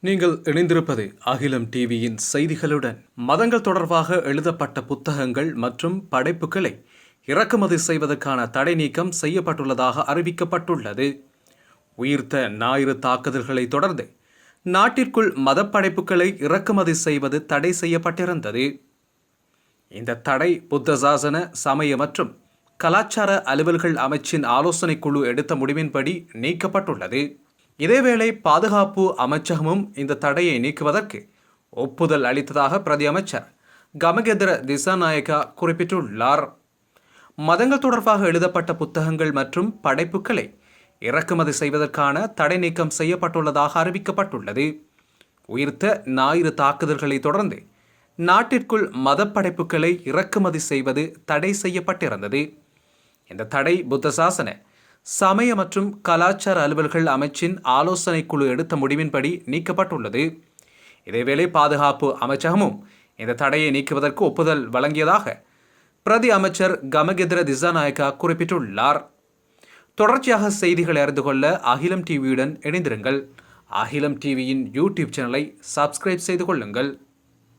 நீங்கள் இணைந்திருப்பது அகிலம் டிவியின் செய்திகளுடன். மதங்கள் தொடர்பாக எழுதப்பட்ட புத்தகங்கள் மற்றும் படைப்புகளை இறக்குமதி செய்வதற்கான தடை நீக்கம் செய்யப்பட்டுள்ளதாக அறிவிக்கப்பட்டுள்ளது. உயிர்த்த ஞாயிறு தாக்குதல்களை தொடர்ந்து நாட்டிற்குள் மதப்படைப்புகளை இறக்குமதி செய்வது தடை செய்யப்பட்டிருந்தது. இந்த தடை புத்த சாசன, சமய மற்றும் கலாச்சார அலுவல்கள் அமைச்சின் ஆலோசனை குழு எடுத்த முடிவின்படி நீக்கப்பட்டுள்ளது. இதேவேளை பாதுகாப்பு அமைச்சகமும் இந்த தடையை நீக்குவதற்கு ஒப்புதல் அளித்ததாக பிரதி அமைச்சர் கமகெதர திசாநாயக்கா குறிப்பிட்டுள்ளார். மதங்கள் தொடர்பாக எழுதப்பட்ட புத்தகங்கள் மற்றும் படைப்புகளை இறக்குமதி செய்வதற்கான தடை நீக்கம் செய்யப்பட்டுள்ளதாக அறிவிக்கப்பட்டுள்ளது. உயிர்த்த ஞாயிறு தாக்குதல்களை தொடர்ந்து நாட்டிற்குள் மதப்படைப்புகளை இறக்குமதி செய்வது தடை செய்யப்பட்டிருந்தது. இந்த தடை புத்த சாசன, சமய மற்றும் கலாச்சார அலுவல்கள் அமைச்சின் ஆலோசனை குழு எடுத்த முடிவின்படி நீக்கப்பட்டுள்ளது. இதேவேளை பாதுகாப்பு அமைச்சகமும் இந்த தடையை நீக்குவதற்கு ஒப்புதல் வழங்கியதாக பிரதி அமைச்சர் கமகெதர திசாநாயக்கா குறிப்பிட்டுள்ளார். தொடர்ச்சியாக செய்திகளை அறிந்து கொள்ள அகிலம் டிவியுடன் இணைந்திருங்கள். அகிலம் டிவியின் யூடியூப் சேனலை சப்ஸ்கிரைப் செய்து கொள்ளுங்கள்.